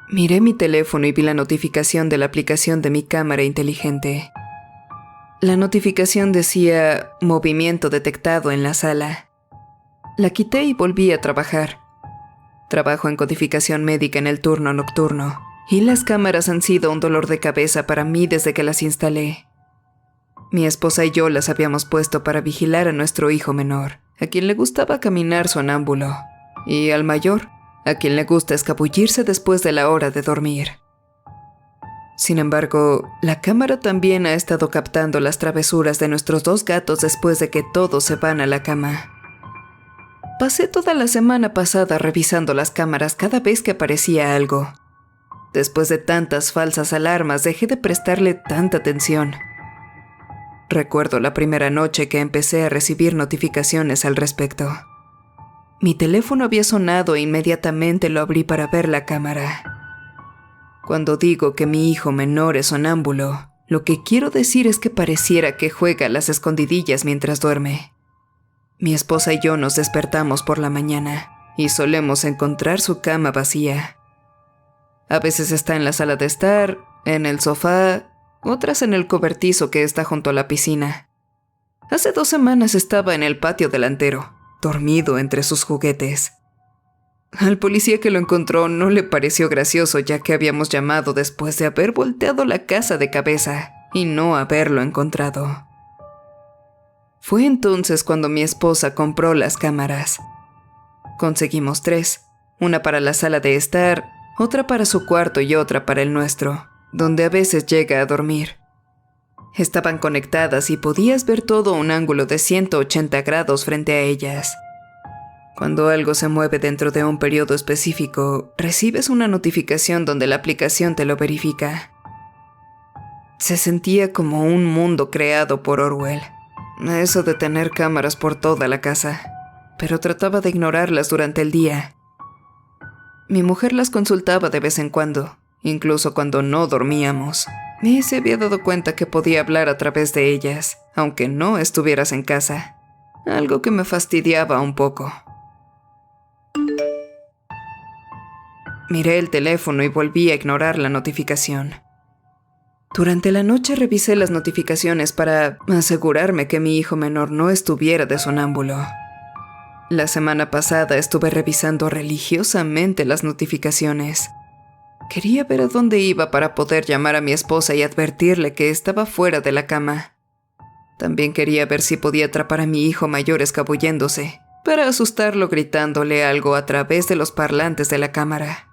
Miré mi teléfono y vi la notificación de la aplicación de mi cámara inteligente. La notificación decía movimiento detectado en la sala. La quité y volví a trabajar. Trabajo en codificación médica en el turno nocturno, y las cámaras han sido un dolor de cabeza para mí desde que las instalé. Mi esposa y yo las habíamos puesto para vigilar a nuestro hijo menor, a quien le gustaba caminar sonámbulo, y al mayor, a quien le gusta escabullirse después de la hora de dormir. Sin embargo, la cámara también ha estado captando las travesuras de nuestros 2 gatos después de que todos se van a la cama. Pasé toda la semana pasada revisando las cámaras cada vez que aparecía algo. Después de tantas falsas alarmas, dejé de prestarle tanta atención. Recuerdo la primera noche que empecé a recibir notificaciones al respecto. Mi teléfono había sonado e inmediatamente lo abrí para ver la cámara. Cuando digo que mi hijo menor es sonámbulo, lo que quiero decir es que pareciera que juega a las escondidillas mientras duerme. Mi esposa y yo nos despertamos por la mañana y solemos encontrar su cama vacía. A veces está en la sala de estar, en el sofá, otras en el cobertizo que está junto a la piscina. Hace 2 semanas estaba en el patio delantero, dormido entre sus juguetes. Al policía que lo encontró no le pareció gracioso, ya que habíamos llamado después de haber volteado la casa de cabeza y no haberlo encontrado. Fue entonces cuando mi esposa compró las cámaras. Conseguimos 3, una para la sala de estar, otra para su cuarto y otra para el nuestro, donde a veces llega a dormir. Estaban conectadas y podías ver todo un ángulo de 180 grados frente a ellas. Cuando algo se mueve dentro de un periodo específico, recibes una notificación donde la aplicación te lo verifica. Se sentía como un mundo creado por Orwell. Eso de tener cámaras por toda la casa, pero trataba de ignorarlas durante el día. Mi mujer las consultaba de vez en cuando, incluso cuando no dormíamos. Y se había dado cuenta que podía hablar a través de ellas, aunque no estuvieras en casa, algo que me fastidiaba un poco. Miré el teléfono y volví a ignorar la notificación. Durante la noche revisé las notificaciones para asegurarme que mi hijo menor no estuviera de sonámbulo. La semana pasada estuve revisando religiosamente las notificaciones. Quería ver a dónde iba para poder llamar a mi esposa y advertirle que estaba fuera de la cama. También quería ver si podía atrapar a mi hijo mayor escabulléndose, para asustarlo gritándole algo a través de los parlantes de la cámara.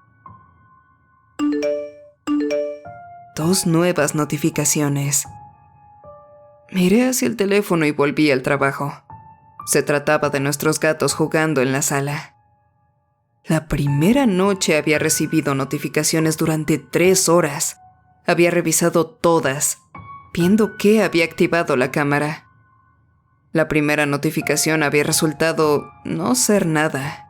2 nuevas notificaciones. Miré hacia el teléfono y volví al trabajo. Se trataba de nuestros gatos jugando en la sala. La primera noche había recibido notificaciones durante 3 horas. Había revisado todas, viendo qué había activado la cámara. La primera notificación había resultado no ser nada.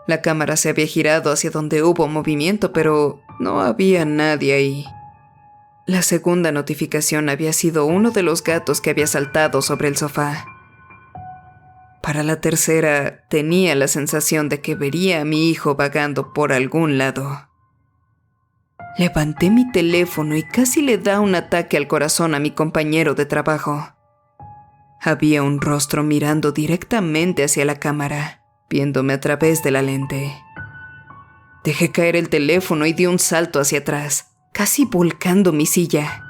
La cámara se había girado hacia donde hubo movimiento, pero no había nadie ahí. La segunda notificación había sido uno de los gatos que había saltado sobre el sofá. Para la tercera, tenía la sensación de que vería a mi hijo vagando por algún lado. Levanté mi teléfono y casi le da un ataque al corazón a mi compañero de trabajo. Había un rostro mirando directamente hacia la cámara, viéndome a través de la lente. Dejé caer el teléfono y di un salto hacia atrás, casi volcando mi silla.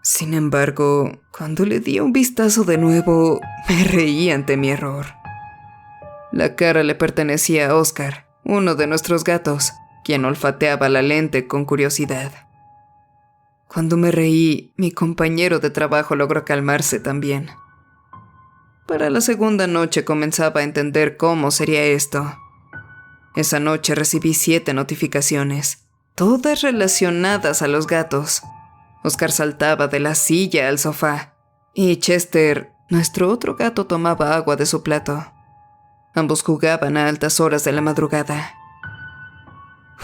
Sin embargo, cuando le di un vistazo de nuevo, me reí ante mi error. La cara le pertenecía a Oscar, uno de nuestros gatos, quien olfateaba la lente con curiosidad. Cuando me reí, mi compañero de trabajo logró calmarse también. Para la segunda noche comenzaba a entender cómo sería esto. Esa noche recibí 7 notificaciones, todas relacionadas a los gatos. Oscar saltaba de la silla al sofá, y Chester, nuestro otro gato, tomaba agua de su plato. Ambos jugaban a altas horas de la madrugada.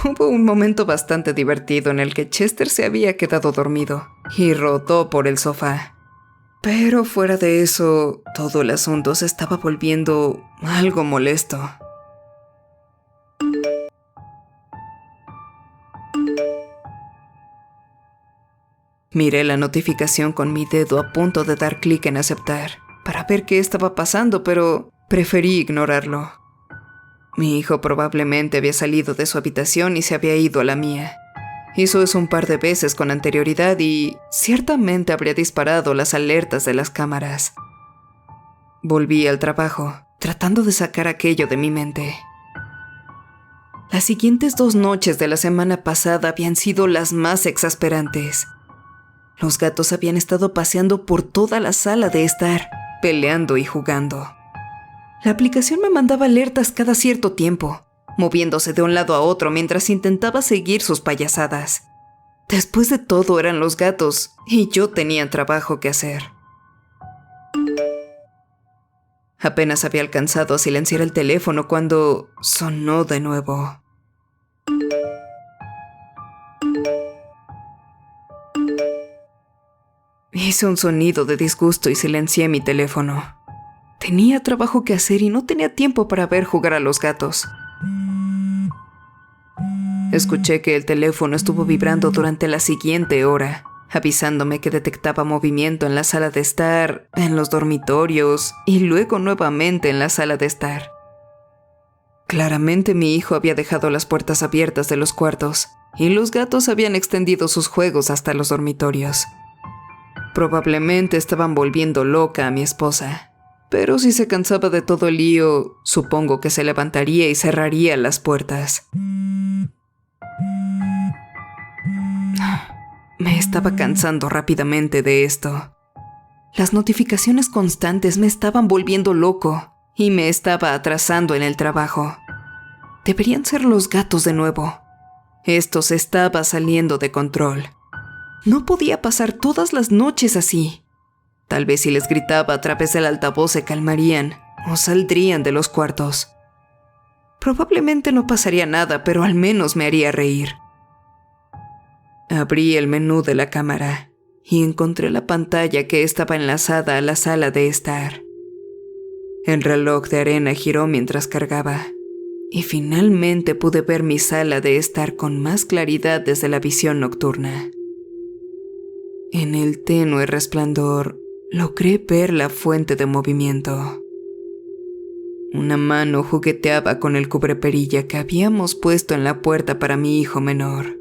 Hubo un momento bastante divertido en el que Chester se había quedado dormido y rodó por el sofá. Pero fuera de eso, todo el asunto se estaba volviendo algo molesto. Miré la notificación con mi dedo a punto de dar clic en aceptar para ver qué estaba pasando, pero preferí ignorarlo. Mi hijo probablemente había salido de su habitación y se había ido a la mía. Hizo eso un par de veces con anterioridad y ciertamente habría disparado las alertas de las cámaras. Volví al trabajo, tratando de sacar aquello de mi mente. Las siguientes 2 noches de la semana pasada habían sido las más exasperantes. Los gatos habían estado paseando por toda la sala de estar, peleando y jugando. La aplicación me mandaba alertas cada cierto tiempo, moviéndose de un lado a otro mientras intentaba seguir sus payasadas. Después de todo eran los gatos y yo tenía trabajo que hacer. Apenas había alcanzado a silenciar el teléfono cuando sonó de nuevo. Hice un sonido de disgusto y silencié mi teléfono. Tenía trabajo que hacer y no tenía tiempo para ver jugar a los gatos. Escuché que el teléfono estuvo vibrando durante la siguiente hora, avisándome que detectaba movimiento en la sala de estar, en los dormitorios y luego nuevamente en la sala de estar. Claramente mi hijo había dejado las puertas abiertas de los cuartos y los gatos habían extendido sus juegos hasta los dormitorios. Probablemente estaban volviendo loca a mi esposa, pero si se cansaba de todo el lío, supongo que se levantaría y cerraría las puertas. Me estaba cansando rápidamente de esto. Las notificaciones constantes me estaban volviendo loco y me estaba atrasando en el trabajo. Deberían ser los gatos de nuevo. Esto se estaba saliendo de control. No podía pasar todas las noches así. Tal vez si les gritaba a través del altavoz se calmarían o saldrían de los cuartos. Probablemente no pasaría nada, pero al menos me haría reír. Abrí el menú de la cámara y encontré la pantalla que estaba enlazada a la sala de estar. El reloj de arena giró mientras cargaba y finalmente pude ver mi sala de estar con más claridad desde la visión nocturna. En el tenue resplandor, logré ver la fuente de movimiento. Una mano jugueteaba con el cubreperilla que habíamos puesto en la puerta para mi hijo menor.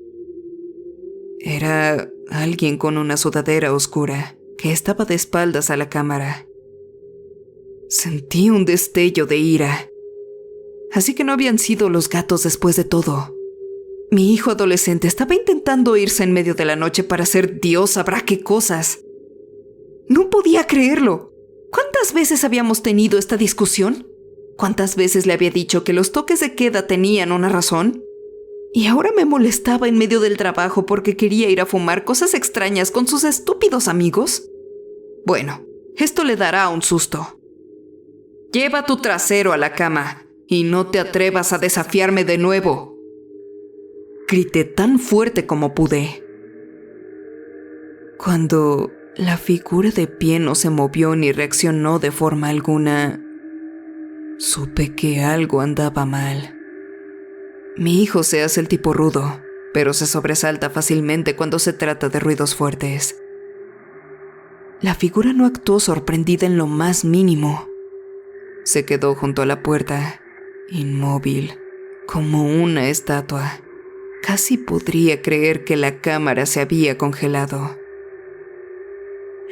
Era alguien con una sudadera oscura que estaba de espaldas a la cámara. Sentí un destello de ira. Así que no habían sido los gatos después de todo. Mi hijo adolescente estaba intentando irse en medio de la noche para hacer Dios sabrá qué cosas. No podía creerlo. ¿Cuántas veces habíamos tenido esta discusión? ¿Cuántas veces le había dicho que los toques de queda tenían una razón? Y ahora me molestaba en medio del trabajo porque quería ir a fumar cosas extrañas con sus estúpidos amigos. Bueno, esto le dará un susto. Lleva tu trasero a la cama y no te atrevas a desafiarme de nuevo. Grité tan fuerte como pude. Cuando la figura de pie no se movió ni reaccionó de forma alguna, supe que algo andaba mal. Mi hijo se hace el tipo rudo, pero se sobresalta fácilmente cuando se trata de ruidos fuertes. La figura no actuó sorprendida en lo más mínimo. Se quedó junto a la puerta, inmóvil, como una estatua. Casi podría creer que la cámara se había congelado.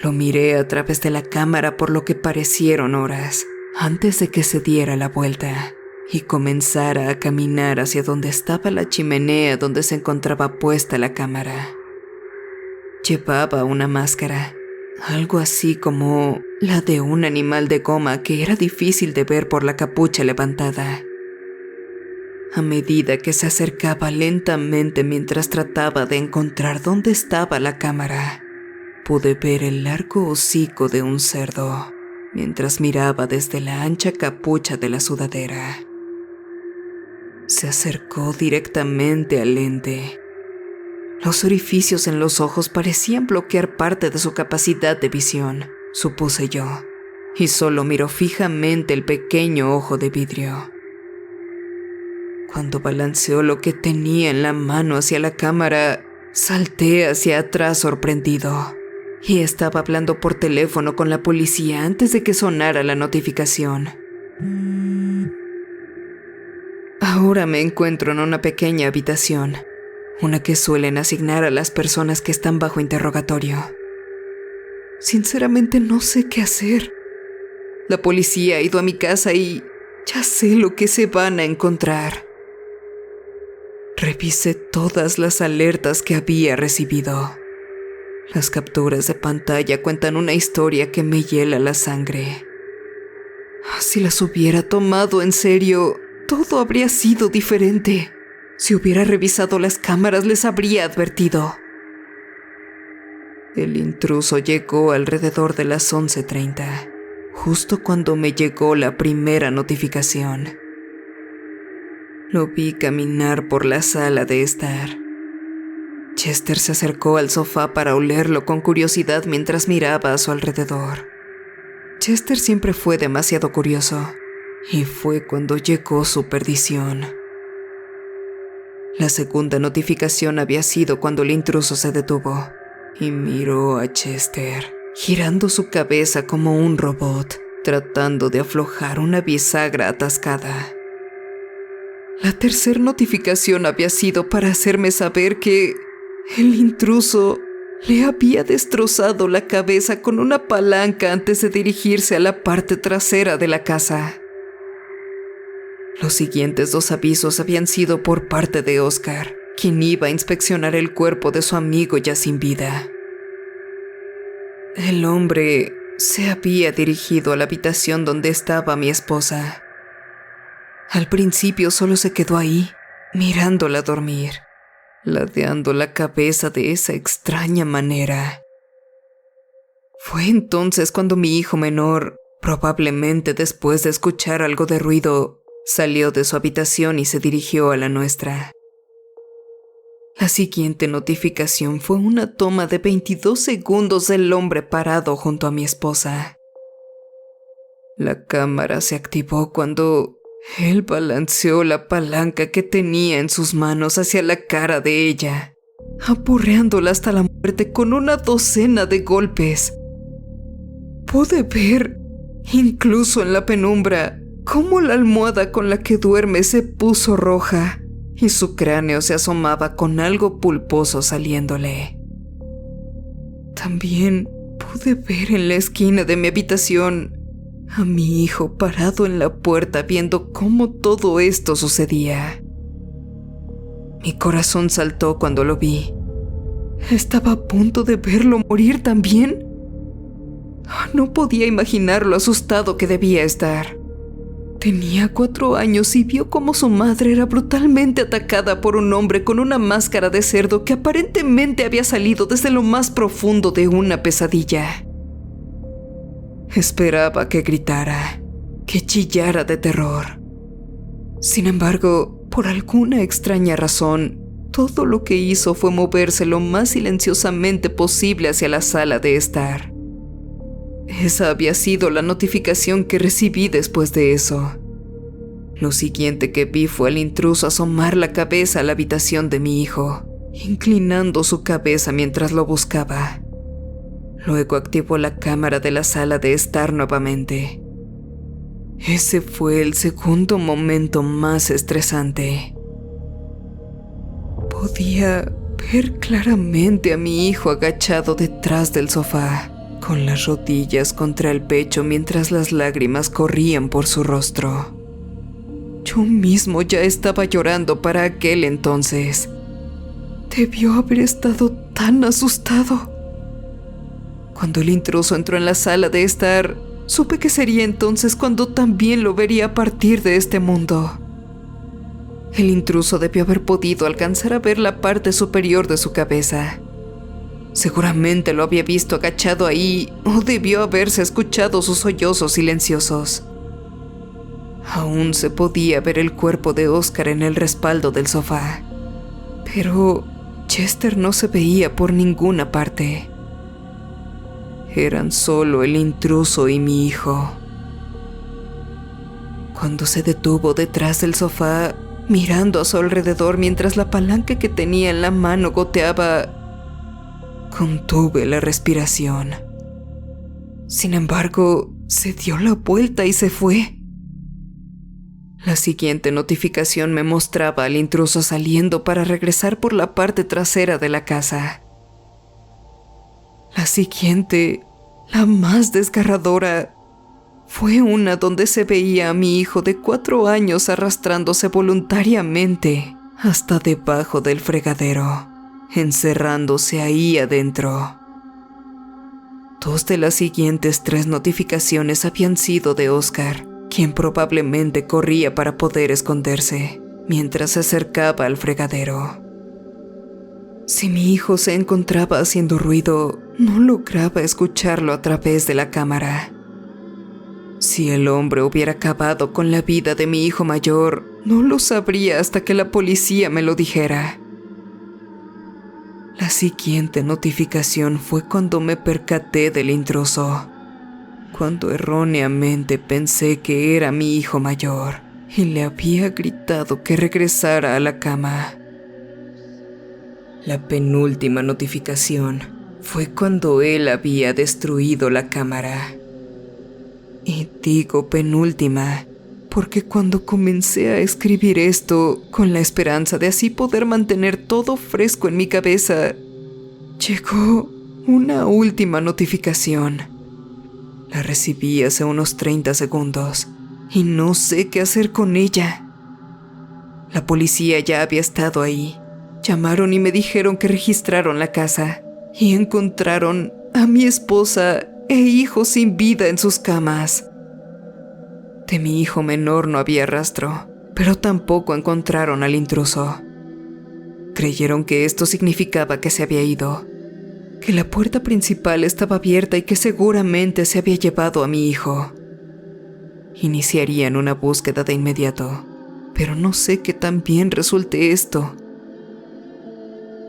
Lo miré a través de la cámara por lo que parecieron horas, antes de que se diera la vuelta y comenzara a caminar hacia donde estaba la chimenea donde se encontraba puesta la cámara. Llevaba una máscara, algo así como la de un animal de goma que era difícil de ver por la capucha levantada. A medida que se acercaba lentamente mientras trataba de encontrar dónde estaba la cámara, pude ver el largo hocico de un cerdo mientras miraba desde la ancha capucha de la sudadera. Se acercó directamente al lente. Los orificios en los ojos parecían bloquear parte de su capacidad de visión, supuse yo, y solo miró fijamente el pequeño ojo de vidrio. Cuando balanceó lo que tenía en la mano hacia la cámara, Salté hacia atrás sorprendido y estaba hablando por teléfono con la policía antes de que sonara la notificación. Ahora me encuentro en una pequeña habitación, una que suelen asignar a las personas que están bajo interrogatorio. Sinceramente no sé qué hacer. La policía ha ido a mi casa y ya sé lo que se van a encontrar. Revisé todas las alertas que había recibido. Las capturas de pantalla cuentan una historia que me hiela la sangre. Si las hubiera tomado en serio, todo habría sido diferente. Si hubiera revisado las cámaras, les habría advertido. El intruso llegó alrededor de las 11:30, justo cuando me llegó la primera notificación. Lo vi caminar por la sala de estar. Chester se acercó al sofá para olerlo con curiosidad mientras miraba a su alrededor. Chester siempre fue demasiado curioso, y fue cuando llegó su perdición. La segunda notificación había sido cuando el intruso se detuvo y miró a Chester, girando su cabeza como un robot, tratando de aflojar una bisagra atascada. La tercera notificación había sido para hacerme saber que el intruso le había destrozado la cabeza con una palanca antes de dirigirse a la parte trasera de la casa. Los siguientes 2 avisos habían sido por parte de Oscar, quien iba a inspeccionar el cuerpo de su amigo ya sin vida. El hombre se había dirigido a la habitación donde estaba mi esposa. Al principio solo se quedó ahí, mirándola dormir, ladeando la cabeza de esa extraña manera. Fue entonces cuando mi hijo menor, probablemente después de escuchar algo de ruido, salió de su habitación y se dirigió a la nuestra. La siguiente notificación fue una toma de 22 segundos del hombre parado junto a mi esposa. La cámara se activó cuando él balanceó la palanca que tenía en sus manos hacia la cara de ella, apurreándola hasta la muerte con una docena de golpes. Pude ver, incluso en la penumbra, cómo la almohada con la que duerme se puso roja y su cráneo se asomaba con algo pulposo saliéndole. También pude ver en la esquina de mi habitación a mi hijo parado en la puerta viendo cómo todo esto sucedía. Mi corazón saltó cuando lo vi. Estaba a punto de verlo morir también. No podía imaginar lo asustado que debía estar. Tenía 4 años y vio cómo su madre era brutalmente atacada por un hombre con una máscara de cerdo que aparentemente había salido desde lo más profundo de una pesadilla. Esperaba que gritara, que chillara de terror. Sin embargo, por alguna extraña razón, todo lo que hizo fue moverse lo más silenciosamente posible hacia la sala de estar. Esa había sido la notificación que recibí después de eso. Lo siguiente que vi fue al intruso asomar la cabeza a la habitación de mi hijo, inclinando su cabeza mientras lo buscaba. Luego activó la cámara de la sala de estar nuevamente. Ese fue el segundo momento más estresante. Podía ver claramente a mi hijo agachado detrás del sofá, con las rodillas contra el pecho mientras las lágrimas corrían por su rostro. Yo mismo ya estaba llorando para aquel entonces. Debió haber estado tan asustado. Cuando el intruso entró en la sala de estar, supe que sería entonces cuando también lo vería partir de este mundo. El intruso debió haber podido alcanzar a ver la parte superior de su cabeza. Seguramente lo había visto agachado ahí o debió haberse escuchado sus sollozos silenciosos. Aún se podía ver el cuerpo de Oscar en el respaldo del sofá, pero Chester no se veía por ninguna parte. Eran solo el intruso y mi hijo. Cuando se detuvo detrás del sofá, mirando a su alrededor mientras la palanca que tenía en la mano goteaba. Contuve la respiración. Sin embargo, se dio la vuelta y se fue. La siguiente notificación me mostraba al intruso saliendo para regresar por la parte trasera de la casa. La siguiente, la más desgarradora, fue una donde se veía a mi hijo de 4 años arrastrándose voluntariamente hasta debajo del fregadero, encerrándose ahí adentro. 2 de las siguientes 3 notificaciones habían sido de Oscar, quien probablemente corría para poder esconderse mientras se acercaba al fregadero. Si mi hijo se encontraba haciendo ruido, no lograba escucharlo a través de la cámara. Si el hombre hubiera acabado con la vida de mi hijo mayor, no lo sabría hasta que la policía me lo dijera. La siguiente notificación fue cuando me percaté del intruso, cuando erróneamente pensé que era mi hijo mayor y le había gritado que regresara a la cama. La penúltima notificación fue cuando él había destruido la cámara. Y digo penúltima, porque cuando comencé a escribir esto, con la esperanza de así poder mantener todo fresco en mi cabeza, llegó una última notificación. La recibí hace unos 30 segundos y no sé qué hacer con ella. La policía ya había estado ahí. Llamaron y me dijeron que registraron la casa y encontraron a mi esposa e hijo sin vida en sus camas. De mi hijo menor no había rastro, pero tampoco encontraron al intruso. Creyeron que esto significaba que se había ido, que la puerta principal estaba abierta y que seguramente se había llevado a mi hijo. Iniciarían una búsqueda de inmediato, pero no sé qué tan bien resulte esto.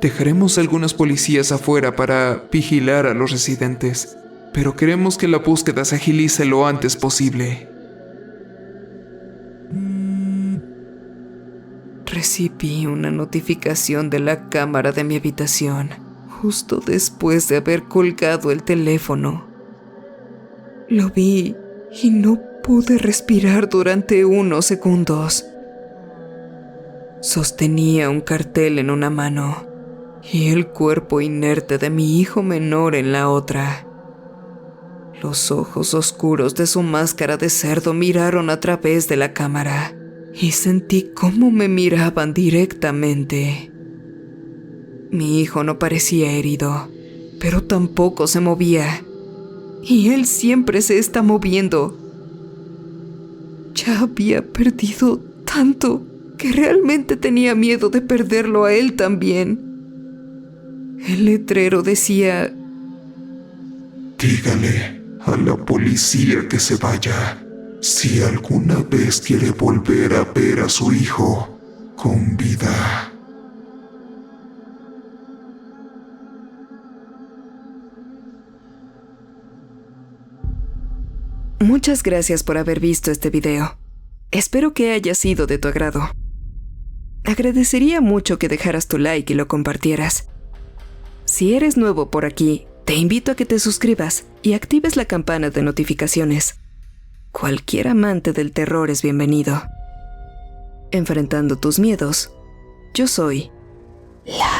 Dejaremos algunos policías afuera para vigilar a los residentes, pero queremos que la búsqueda se agilice lo antes posible. Recibí una notificación de la cámara de mi habitación, justo después de haber colgado el teléfono. Lo vi y no pude respirar durante unos segundos. Sostenía un cartel en una mano y el cuerpo inerte de mi hijo menor en la otra. Los ojos oscuros de su máscara de cerdo miraron a través de la cámara y sentí cómo me miraban directamente. Mi hijo no parecía herido, pero tampoco se movía. Y él siempre se está moviendo. Ya había perdido tanto que realmente tenía miedo de perderlo a él también. El letrero decía: dígale a la policía que se vaya si alguna vez quiere volver a ver a su hijo con vida. Muchas gracias por haber visto este video. Espero que haya sido de tu agrado. Agradecería mucho que dejaras tu like y lo compartieras. Si eres nuevo por aquí, te invito a que te suscribas y actives la campana de notificaciones. Cualquier amante del terror es bienvenido. Enfrentando tus miedos, yo soy la